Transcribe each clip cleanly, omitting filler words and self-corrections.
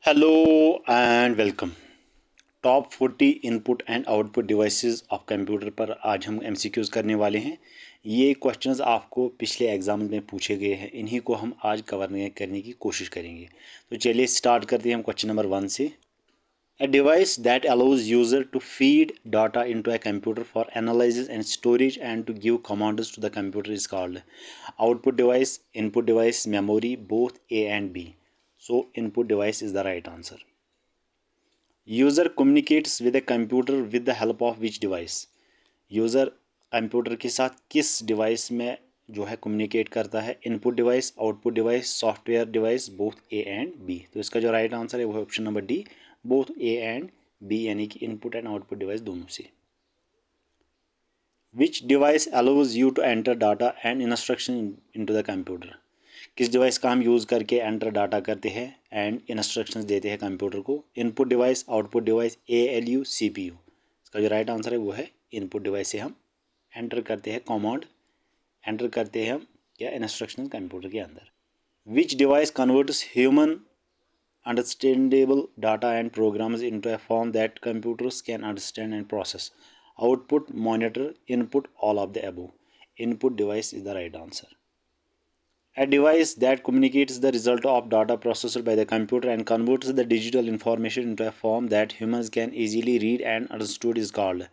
Hello and welcome. Top 40 input and output devices of computer पर आज हम MCQs करने वाले हैं। ये क्वेश्चंस आपको पिछले एग्जाम में पूछे गए हैं, इन्हीं को हम आज कवर करने की कोशिश करेंगे। तो चलिए स्टार्ट करते हैं हम क्वेश्चन नंबर 1 से। A device that allows user to feed data into a computer for analysis and storage and to give commands to the computer is called output device, input device, memory, both A and B. So input device is the right answer. User communicates with a computer with the help of which device? User computer के साथ किस device में जो है communicate करता है? Input device, output device, software device, both A and B. तो इसका जो राइट आंसर है वो है option number D, both A and B, यानी कि इनपुट एंड आउटपुट डिवाइस दोनों से। Which device allows you to enter data and instruction into the computer? किस डिवाइस का हम यूज़ करके एंटर डाटा करते हैं एंड इंस्ट्रक्शंस देते हैं कंप्यूटर को? Input device, output device, ALU, CPU। इसका जो राइट आंसर है वो है इनपुट डिवाइस से हम एंटर करते हैं कमांड, एंटर करते हैं हम क्या इंस्ट्रक्शन कंप्यूटर के अंदर। विच device converts human understandable data and programs into a form that computers can understand and process? Output, monitor, input, all of the above. Input device is the right answer. A device that communicates the result of data processed by the computer and converts the digital information into a form that humans can easily read and understood is called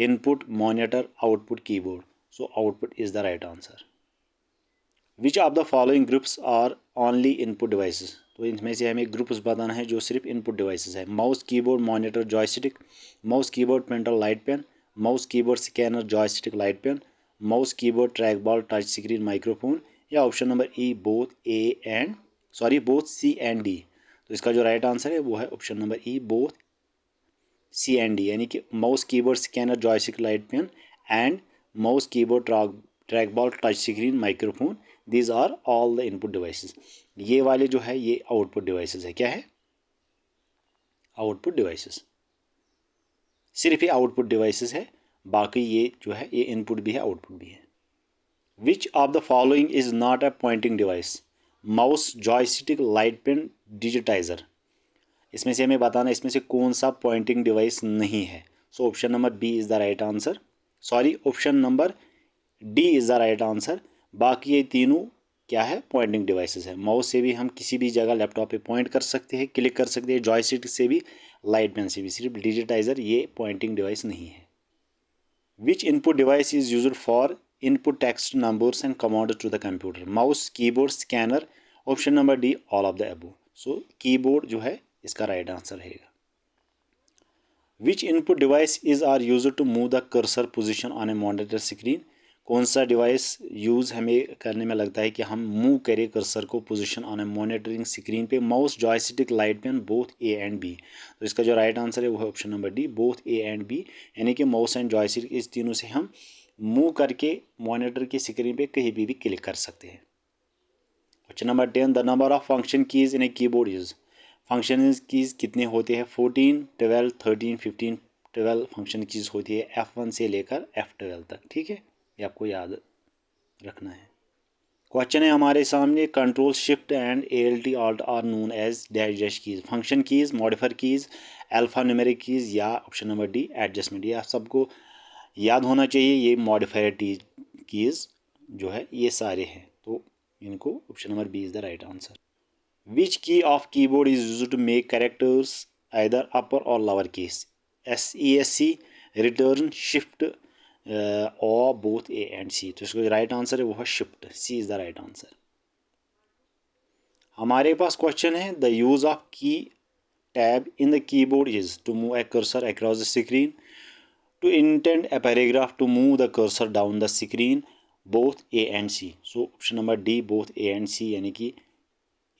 input, monitor, output, keyboard. So output is the right answer. Which of the following groups are only input devices? तो इनमें से हमें groups बताना है जो सिर्फ input devices है। Mouse, keyboard, monitor, joystick, mouse, keyboard, printer, light pen, mouse, keyboard, scanner, joystick, light pen, mouse, keyboard, track ball, touch screen, microphone, या option number E both C and D. तो इसका जो right answer है वो है option number E, both C and D, यानी कि mouse, keyboard, scanner, joystick, light pen and mouse, keyboard, track ball, touch screen, microphone, these are all the input devices. ये वाले जो है ये आउटपुट डिवाइसेस है। क्या है? Output devices. सिर्फ ये आउटपुट डिवाइसेस है, बाकी ये जो है ये इनपुट भी है आउटपुट भी है। Which of the following is not a pointing device? Mouse, joystick, light pen, digitizer. इसमें से हमें बताना इसमें से कौन सा पॉइंटिंग डिवाइस नहीं है। So option number B is the right answer, sorry option number D is the right answer. बाकी ये तीनों क्या है? पॉइंटिंग डिवाइसेस है। माउस से भी हम किसी भी जगह लैपटॉप पे पॉइंट कर सकते हैं, क्लिक कर सकते हैं, जॉयस्टिक से भी, लाइट पेन से भी। सिर्फ डिजिटाइजर ये पॉइंटिंग डिवाइस नहीं है। Which input device is used for input text, numbers and command to the computer? Mouse, keyboard, scanner, option number D, all of the above. So keyboard जो है इसका right answer रहेगा। Which input device is are use to move the cursor position on a monitor screen? कौन सा device use हमें करने में लगता है कि हम मूव करें कर्सर को position on a monitoring screen पे? Mouse, joystick, light pen, both A and B. तो इसका जो राइट आंसर है वो है option number D, both A and B, यानी कि माउस एंड जॉयस्टिक इस तीनों से हम मूव करके मॉनिटर की स्क्रीन पे कहीं भी क्लिक कर सकते हैं। Question number 10, the number of function keys in a keyboard is? Function keys कितने होते हैं? 14, 12, 13, 15, 12 फंक्शन कीज होती है F1 से लेकर F12 तक। ठीक है, ये आपको याद रखना है। क्वेश्चन है हमारे सामने, control, shift and ALT alt are known as dash dash keys? Function keys, modifier keys, alpha numeric keys, या ऑप्शन नंबर डी, एडजस्टमेंट। ये आप सबको याद होना चाहिए। ये मॉडिफायर कीज जो है ये सारे हैं, तो इनको option number B is the right answer. Which key of keyboard is used to make characters either upper or lower case? SESC, return, shift, or both A and C. तो इसका right answer है वो है shift, C is the right answer. हमारे पास question है, the use of key tab in the keyboard is to move a cursor across the screen, to intend a paragraph, to move the cursor down the screen, both A and C. So option number D, both A and C, यानी कि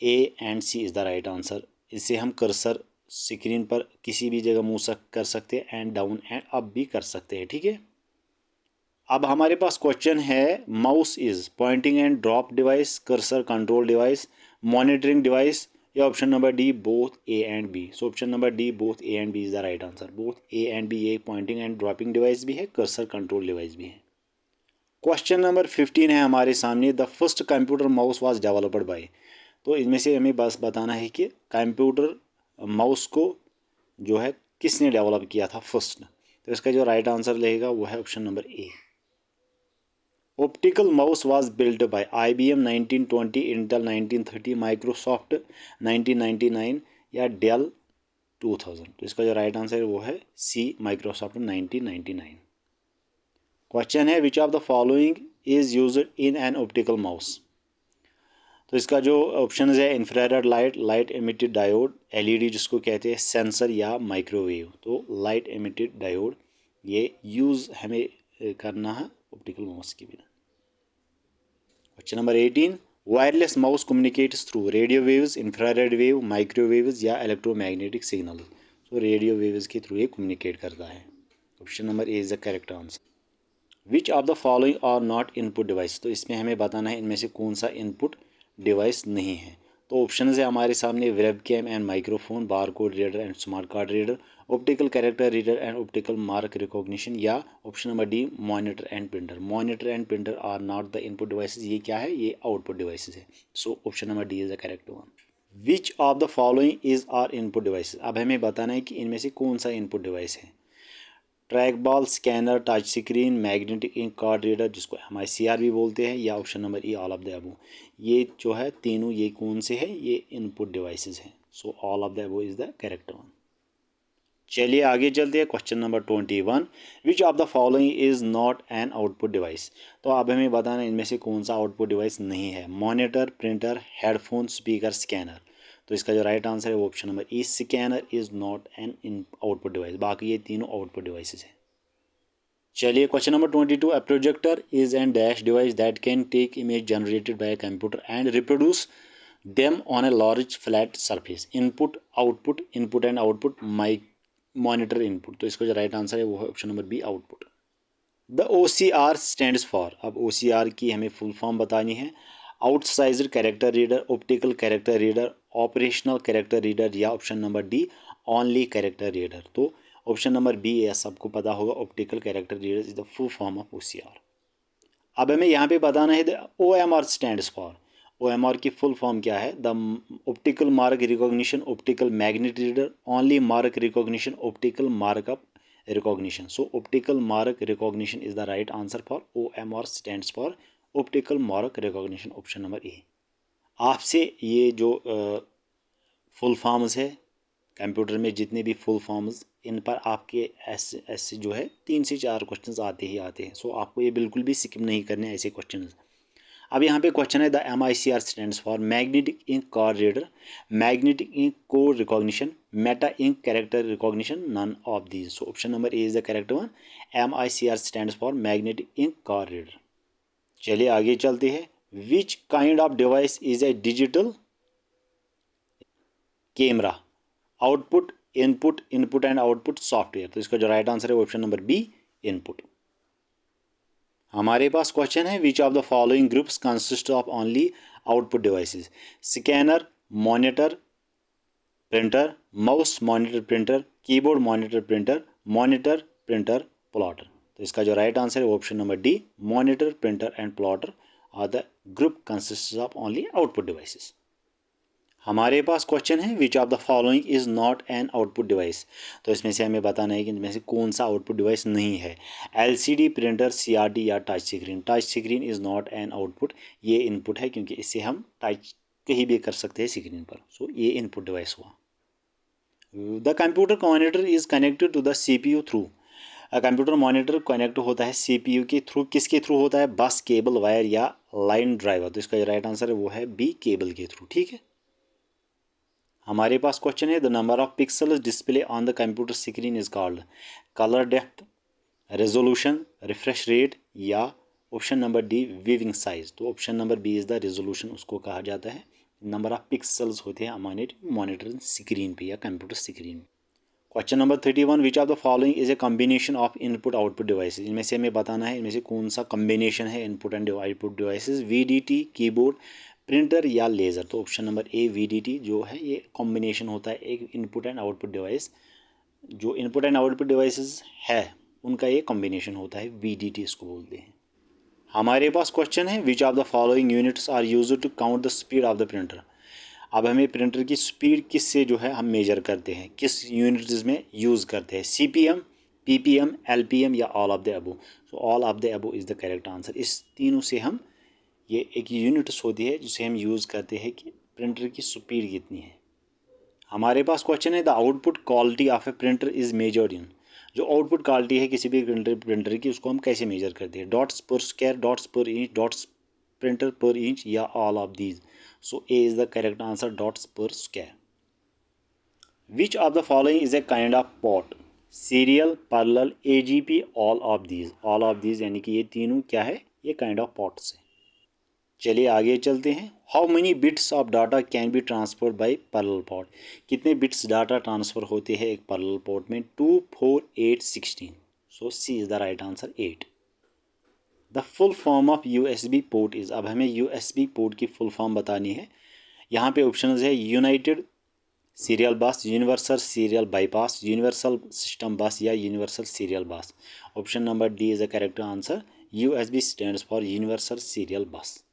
A and C is the right answer. इससे हम cursor screen पर किसी भी जगह move कर सकते हैं एंड डाउन एंड अप भी कर सकते हैं। ठीक है, अब हमारे पास क्वेश्चन है, mouse is pointing and drop device, cursor control device, monitoring device, या option number D, both A and B. So option number D, both A and B is the right answer. Both A and B, ये pointing and dropping device भी है, cursor control device भी है। Question number 15 है हमारे सामने, the first computer mouse was developed by? तो इनमें से हमें बस बताना है कि कंप्यूटर माउस को जो है किसने डेवलप किया था फर्स्ट, तो इसका जो राइट आंसर रहेगा वो है option number A. Optical mouse was built by IBM 1920, Intel 1930, Microsoft 1999 या डेल 2000, तो इसका जो राइट आंसर है वो है सी, माइक्रोसॉफ्ट 1999। क्वेश्चन है which of the following is used in an optical mouse, तो इसका जो ऑप्शन है infrared light, light emitted diode, LED जिसको कहते हैं, सेंसर या माइक्रोवेव। तो लाइट एमिटेड डायोड ये यूज़ हमें करना है ऑप्टिकल माउस के बिना। Question number 18, wireless mouse communicates through radio waves, infrared wave, microwaves या इलेक्ट्रोमैग्नेटिक सिग्नल। तो रेडियो वेव्स के थ्रू ये कम्युनिकेट करता है। Option number A is the correct answer. Which of the following are not input device, तो इसमें हमें बताना है इनमें से कौन सा इनपुट डिवाइस नहीं है। तो ऑप्शन है हमारे सामने webcam and microphone, barcode reader and smart card reader, optical character reader and optical mark recognition, या option number D monitor and printer. Monitor and printer are not the input devices, ये क्या है, ये output devices है। So option number D is the correct one. Which of the following is are input devices, अब हमें बताना है कि इनमें से कौन सा इनपुट डिवाइस है। Track ball, scanner, touch screen, magnetic ink card reader जिसको MICR भी बोलते हैं, या option number E all of the above. ये जो है तीनों ये कौन से हैं, ये इनपुट डिवाइसेस हैं। So all of the above is the correct one. चलिए आगे चलते हैं। Question number 21, which of the following is not an output device, तो अब हमें बताना इनमें से कौन सा आउटपुट डिवाइस नहीं है। Monitor, printer, headphone, speaker, scanner. तो इसका जो राइट आंसर है वो option number E, scanner is not an in output device. बाकी ये तीनों आउटपुट डिवाइसेस हैं। चलिए question number 22, a projector is an dash device that can take image generated by a computer and reproduce them on a large flat surface. Input, output, input and output, mic, monitor, input. तो इसका जो right answer है वो है option number B, output. The OCR stands for, अब OCR की हमें full form बतानी है। Outsized character reader, optical character reader, operational character reader, या option number D only character reader. तो ऑप्शन नंबर बी है, सबको पता होगा, optical character reader is the full form of OCR। अब हमें यहाँ पे बताना है the OMR stands for. OMR की फुल फॉर्म क्या है, the optical mark recognition, optical magnet reader, only mark recognition, optical markup recognition. So optical mark recognition is the right answer for OMR stands for optical mark recognition, option number A। आपसे ये जो full forms है computer में, जितने भी full forms, इन पर आपके ऐसे जो है 3 से 4 क्वेश्चंस आते ही आते हैं। सो आपको ये बिल्कुल भी स्किप नहीं करने ऐसे क्वेश्चंस। अब यहाँ पे क्वेश्चन है the MICR stands for magnetic ink card reader, magnetic ink code recognition, meta ink character recognition, none of these. So option number A is the correct one. MICR stands for magnetic ink card reader. चलिए आगे चलते हैं। Which kind of device is a digital camera, output, input, input and output, software. तो इसका जो right answer है option number B, input. हमारे पास क्वेश्चन है which of the following groups consist of only output devices. Scanner, monitor, printer, mouse monitor printer, keyboard monitor printer, monitor printer plotter. तो इसका जो राइट आंसर है option number D, monitor printer and plotter are the group consist of only output devices. हमारे पास question है which of the following is not an output device, तो इसमें से हमें बताना है कि इनमें से कौन सा आउटपुट डिवाइस नहीं है। LCD, प्रिंटर, CRT या touch screen. Touch screen is not an output, ये इनपुट है क्योंकि इससे हम टच कहीं भी कर सकते हैं स्क्रीन पर। सो ये इनपुट डिवाइस हुआ। The computer monitor is connected to the CPU through. Computer monitor connect होता है CPU के थ्रू, किसके थ्रू होता है, बस, केबल, वायर या लाइन ड्राइवर। तो इसका जो राइट आंसर है वो है बी, केबल के थ्रू। ठीक है। हमारे पास क्वेश्चन है the number of pixels display on the computer screen is called colour depth, resolution, refresh rate, या option number D viewing size. तो option number B is the resolution, उसको कहा जाता है। नंबर ऑफ पिक्सल्स होते हैं हमारे मॉनिटर स्क्रीन पे या computer screen. Question number 31, which of the following is a combination of input output devices. इनमें से हमें बताना है इनमें से कौन सा कॉम्बिनेशन है input and output devices. VDT, keyboard, printer या लेज़र। तो ऑप्शन नंबर ए VDT जो है ये कॉम्बिनेशन होता है एक इनपुट एंड आउटपुट डिवाइस। जो इनपुट एंड आउटपुट डिवाइसेस है उनका ये कॉम्बिनेशन होता है, VDT इसको बोलते हैं। हमारे पास क्वेश्चन है which of the following units are used to count the speed of the printer. अब हमें प्रिंटर की स्पीड किससे जो है हम मेजर करते हैं, किस यूनिट्स में यूज़ करते हैं, CPM, PPM, LPM या all of the above. So all of the above is the correct answer. इस तीनों से हम, ये एक यूनिट्स होती है जिसे हम यूज़ करते हैं कि प्रिंटर की स्पीड कितनी है। हमारे पास क्वेश्चन है the output quality of A printer is measured in. जो आउटपुट क्वालिटी है किसी भी प्रिंटर की, उसको हम कैसे मेजर करते हैं, dots per square, dots per inch, dots printer per inch या all of these. So A is the correct answer, dots per square. Which of the following is a kind of port, serial, parallel, AGP, all of these. All of these यानी कि ये तीनों क्या है, ये kind of pots है। चलिए आगे चलते हैं। How many bits of data can be transferred by parallel port. कितने बिट्स डाटा ट्रांसफ़र होते हैं एक पैरेलल पोर्ट में, 2, 4, 8, 16। So C is the right answer, 8। The full form of USB port is. अब हमें USB पोर्ट की full form बतानी है। यहाँ पे ऑप्शन है united serial bus, universal serial bypass, universal system bus या universal serial bus. Option number D is the correct answer. USB stands for universal serial bus.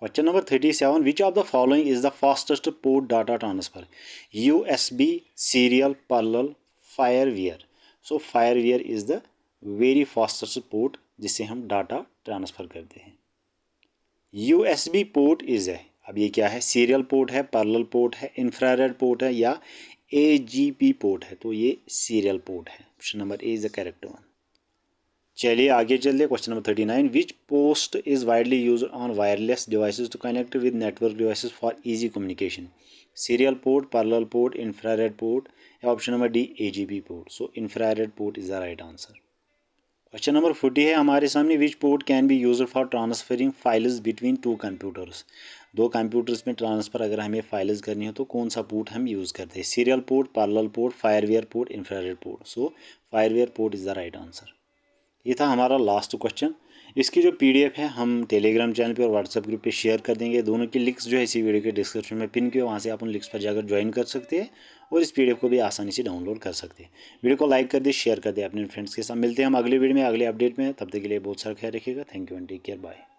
Question number 37. Which of the following is the fastest port data transfer? USB, serial, parallel, firewire. So firewire is the very fastest port जिससे हम data transfer करते हैं। USB port is है, अब ये क्या है, serial port है, पैरेलल पोर्ट है, इंफ्रारेड पोर्ट है या AGP पोर्ट है। तो ये सीरियल पोर्ट है। Option number A is the correct one. चलिए आगे चलते। Question number 39। Which post is widely use on wireless devices to connect with network devices for easy communication, serial port, parallel port, infrared port या option number D AGP port. So infrared port is the right answer. Question number 40 है हमारे सामने। विच port can be use for transferring files between two computers. दो computers में transfer अगर हमें files करनी हो तो कौन सा पोर्ट हम यूज़ करते हैं, serial port, parallel port, firewire port, infrared port. So firewire port is the right answer. ये था हमारा लास्ट क्वेश्चन। इसकी जो PDF है हम टेलीग्राम चैनल पे और व्हाट्सएप ग्रुप पे शेयर कर देंगे। दोनों की लिंक्स जो है इसी वीडियो के डिस्क्रिप्शन में पिन किए, वहाँ से आप उन लिंक्स पर जाकर ज्वाइन कर सकते हैं और इस PDF को भी आसानी से डाउनलोड कर सकते हैं। वीडियो को लाइक कर दे, शेयर कर दे अपने फ्रेंड्स के साथ। मिलते हैं हम अगले वीडियो में, अगले अपडेट में। तब तक के लिए बहुत सारा ख्याल रखिएगा। Thank you and take care, bye.